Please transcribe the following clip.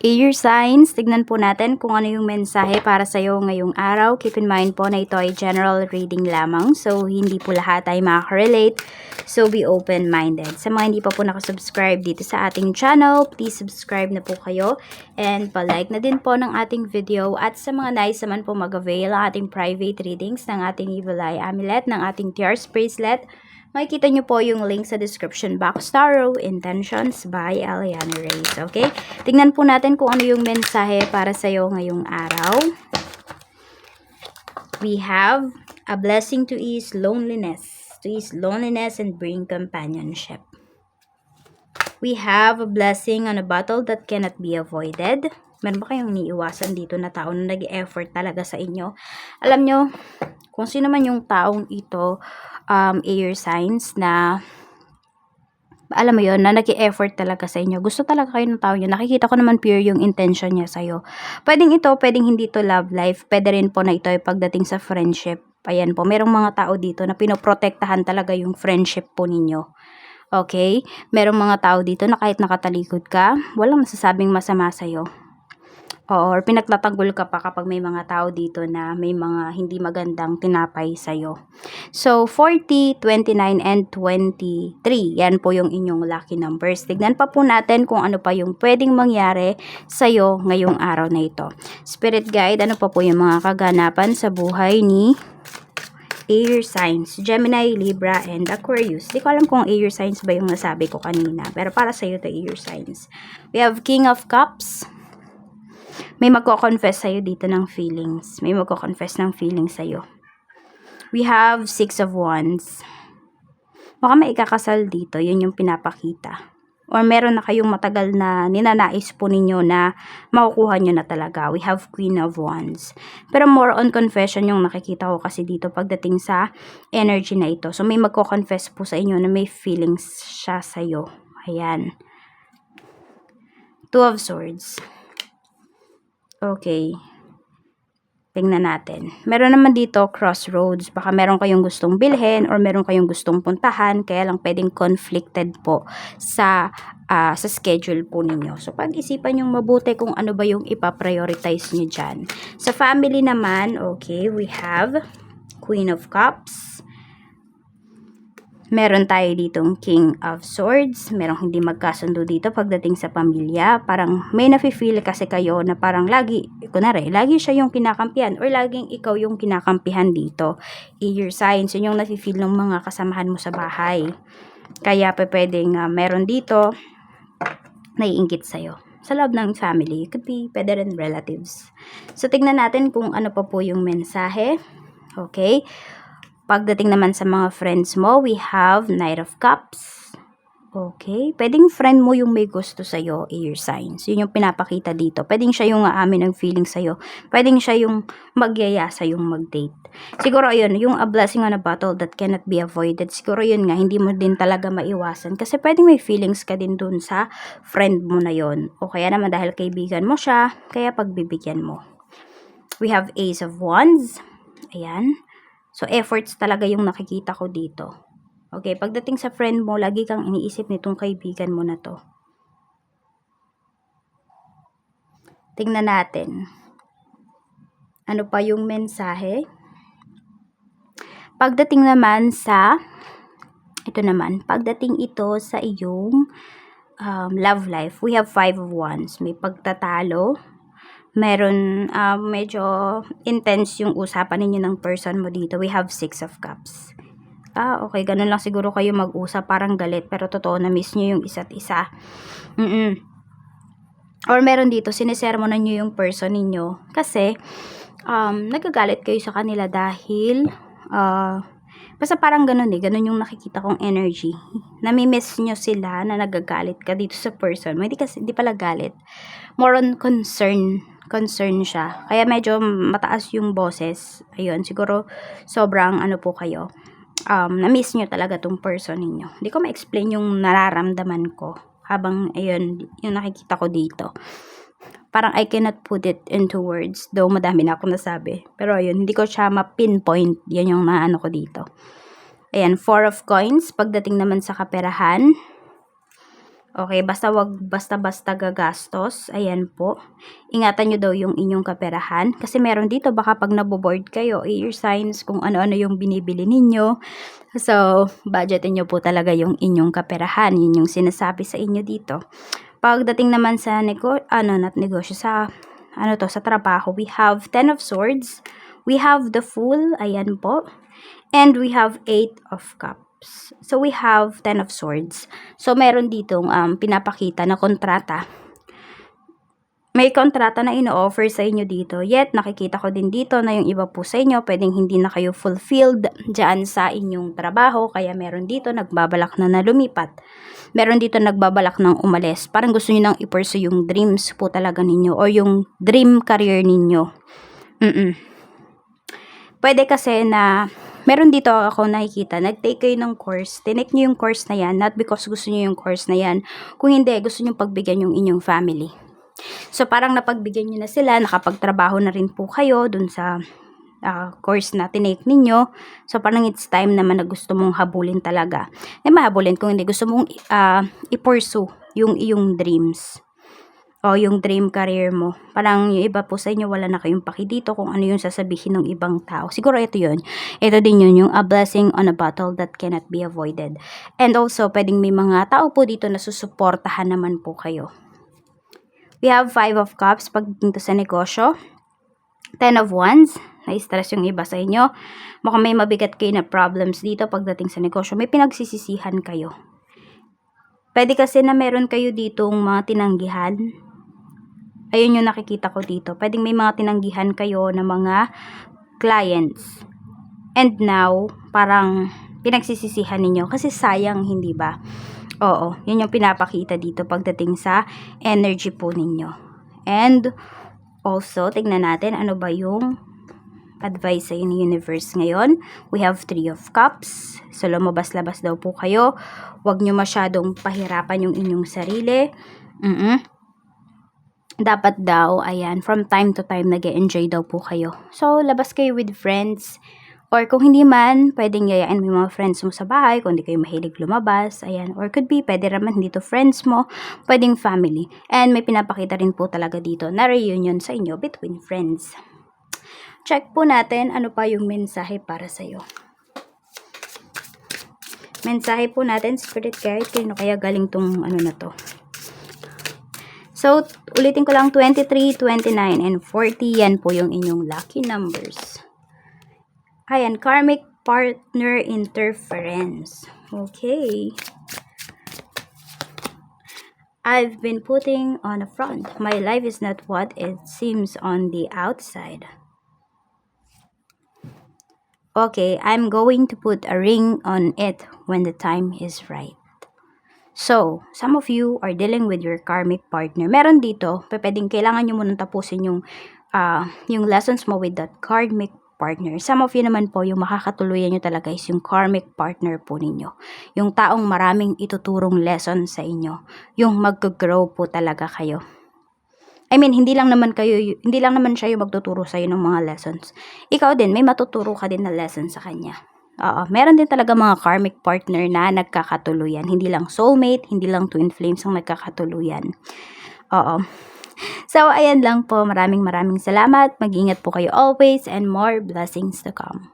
Air signs, tignan po natin kung ano yung mensahe para sa'yo ngayong araw. Keep in mind po na ito ay general reading lamang. So, hindi po lahat ay makaka-relate. So, be open-minded. Sa mga hindi pa po nakasubscribe dito sa ating channel, please subscribe na po kayo. And pa-like na din po ng ating video. At sa mga nais naman po mag-avail ang ating private readings ng ating Evil Eye Amulet, ng ating Tears Bracelet, makikita nyo po yung link sa description box. Tarot Intentions by Eliana Reyes. Okay? Tingnan po natin kung ano yung mensahe para sa'yo ngayong araw. We have a blessing to ease loneliness. To ease loneliness and bring companionship. We have a blessing on a battle that cannot be avoided. Meron ba kayong iniiwasan dito na tao na nag-effort talaga sa inyo? Alam nyo, kung sino man yung taong ito, air signs na alam mo yon na nag-i-effort talaga sa inyo. Gusto talaga kayo ng tao nyo. Nakikita ko naman pure yung intention niya sa'yo. Pwedeng ito, pwedeng hindi to love life. Pwede rin po na ito ay pagdating sa friendship. Ayan po, merong mga tao dito na pinoprotektahan talaga yung friendship po ninyo. Okay? Merong mga tao dito na kahit nakatalikod ka, walang masasabing masama sa'yo. Or pinagtatanggol ka pa kapag may mga tao dito na may mga hindi magandang tinapay sa'yo. So, 40, 29, and 23. Yan po yung inyong lucky numbers. Tignan pa po natin kung ano pa yung pwedeng mangyari sa'yo ngayong araw na ito. Spirit guide, ano pa po yung mga kaganapan sa buhay ni air signs, Gemini, Libra, and Aquarius. Di ko alam kung air signs ba yung nasabi ko kanina. Pero para sa'yo to air signs. We have King of Cups. May magko-confess sa'yo dito ng feelings. May magko-confess ng feelings sa'yo. We have 6 of Wands. Baka may ikakasal dito. Yun yung pinapakita. Or meron na kayong matagal na ninanais po ninyo na makukuha nyo na talaga. We have Queen of Wands. Pero more on confession yung nakikita ko kasi dito pagdating sa energy na ito. So may magko-confess po sa inyo na may feelings siya sa'yo. Ayan. 2 of Swords. Okay. Tingnan natin. Meron naman dito crossroads. Baka meron kayong gustong bilhin or meron kayong gustong puntahan. Kaya lang pwedeng conflicted po sa schedule po ninyo. So, pag-isipan yung mabuti kung ano ba yung ipaprioritize nyo dyan. Sa family naman, okay, we have Queen of Cups. Meron tayo ditong King of Swords. Merong hindi magkasundo dito pagdating sa pamilya. Parang may nafe-feel kasi kayo na parang lagi, kunwari, lagi siya yung kinakampihan or laging ikaw yung kinakampihan dito. Air signs, yun yung nafe-feel ng mga kasamahan mo sa bahay. Kaya pwedeng meron dito naiinggit sa'yo. Sa loob ng family, could be, pwede rin relatives. So, tignan natin kung ano pa po yung mensahe. Okay. Pagdating naman sa mga friends mo, we have Knight of Cups. Okay. Pwedeng friend mo yung may gusto sa'yo, air signs. Yun yung pinapakita dito. Pwedeng siya yung aamin ng feeling sa'yo. Pwedeng siya yung magyaya sa'yong mag-date. Siguro yun, yung a blessing on a battle that cannot be avoided. Siguro yun nga, hindi mo din talaga maiwasan. Kasi pwedeng may feelings ka din dun sa friend mo na yun. O kaya naman dahil kaibigan mo siya, kaya pagbibigyan mo. We have Ace of Wands. Ayan. So, efforts talaga yung nakikita ko dito. Okay, pagdating sa friend mo, lagi kang iniisip nitong kaibigan mo na to. Tingnan natin. Ano pa yung mensahe? Pagdating naman sa, ito naman, pagdating ito sa iyong love life, we have 5 of Wands. May pagtatalo. Meron medyo intense yung usapan ninyo ng person mo dito. We have 6 of Cups. Okay, ganun lang siguro kayo mag-usap, parang galit, pero totoo na miss nyo yung isa't isa. Or meron dito, sinisermonan nyo yung person ninyo kasi nagagalit kayo sa kanila dahil basta parang ganun ganun yung nakikita kong energy. Nami-miss nyo sila na nagagalit ka dito sa person mo. Hindi pala galit. More on concern siya. Kaya medyo mataas yung boses. Ayun, siguro sobrang ano po kayo. Na-miss nyo talaga tong person ninyo. Hindi ko ma-explain yung nararamdaman ko habang, ayun, yung nakikita ko dito. Parang I cannot put it into words. Though madami na akong nasabi. Pero ayun, hindi ko siya ma-pinpoint. Yan yung naano ko dito. Ayan, 4 of Coins. Pagdating naman sa kaperahan. Okay, basta wag basta-basta gagastos. Ayan po. Ingatan nyo daw yung inyong kaperahan. Kasi meron dito, baka pag naboboard kayo, air signs, kung ano-ano yung binibili ninyo. So, budgetin nyo po talaga yung inyong kaperahan. Yun yung sinasabi sa inyo dito. Pagdating naman sa sa trabaho, we have 10 of swords. We have the Fool, ayan po. And we have 8 of cups. So, we have 10 of swords. So, meron ditong pinapakita na kontrata. May kontrata na ino-offer sa inyo dito. Yet, nakikita ko din dito na yung iba po sa inyo, pwedeng hindi na kayo fulfilled dyan sa inyong trabaho. Kaya meron dito, nagbabalak na lumipat. Meron dito nagbabalak ng umalis. Parang gusto nyo nang i-pursue yung dreams po talaga ninyo. O yung dream career ninyo. Pwede kasi na meron dito ako nakikita, nag-take kayo ng course, tinake nyo yung course na yan, not because gusto nyo yung course na yan, kung hindi, gusto nyo pagbigyan yung inyong family. So, parang napagbigyan nyo na sila, nakapagtrabaho na rin po kayo dun sa course na tinake ninyo. So, parang it's time naman na gusto mong habulin talaga. Mahabulin kung hindi, gusto mong i-pursue yung iyong dreams. O yung dream career mo. Parang yung iba po sa inyo, wala na kayong paki dito kung ano yung sasabihin ng ibang tao. Siguro ito yun. Ito din yun, yung a blessing on a bottle that cannot be avoided. And also, pwedeng may mga tao po dito na susuportahan naman po kayo. We have 5 of cups pagdating to sa negosyo. 10 of wands. Na-stress yung iba sa inyo. Mukhang may mabigat kayo na problems dito pagdating sa negosyo. May pinagsisisihan kayo. Pwede kasi na meron kayo ditong mga tinanggihan. Ayun yung nakikita ko dito. Pwedeng may mga tinanggihan kayo na mga clients. And now, parang pinagsisisihan ninyo. Kasi sayang, hindi ba? Oo, yun yung pinapakita dito pagdating sa energy po ninyo. And also, tignan natin ano ba yung advice sa universe ngayon. We have 3 of cups. So, lumabas-labas daw po kayo. Huwag nyo masyadong pahirapan yung inyong sarili. Dapat daw, ayan, from time to time, nag-enjoy daw po kayo. So, labas kayo with friends. Or kung hindi man, pwedeng yayain mo yung mga friends mo sa bahay, kung hindi kayo mahilig lumabas, ayan. Or could be, pwede naman dito friends mo, pwedeng family. And may pinapakita rin po talaga dito na reunion sa inyo between friends. Check po natin ano pa yung mensahe para sa'yo. Mensahe po natin, Spirit Guide, kaya galing tong ano na to. So, ulitin ko lang, 23, 29, and 40, yan po yung inyong lucky numbers. Ayan, karmic partner interference. Okay. I've been putting on a front. My life is not what it seems on the outside. Okay, I'm going to put a ring on it when the time is right. So, some of you are dealing with your karmic partner. Meron dito, pwedeng kailangan nyo munang tapusin yung lessons mo with that karmic partner. Some of you naman po, yung makakatuluyan nyo talaga is yung karmic partner po ninyo. Yung taong maraming ituturong lesson sa inyo. Yung mag-grow po talaga kayo. I mean, hindi lang naman siya yung magtuturo sa iyo ng mga lessons. Ikaw din, may matuturo ka din na lesson sa kanya. Oo, meron din talaga mga karmic partner na nagkakatuluyan. Hindi lang soulmate, hindi lang twin flames ang nagkakatuluyan. Oo. So, ayan lang po. Maraming salamat. Mag-ingat po kayo always and more blessings to come.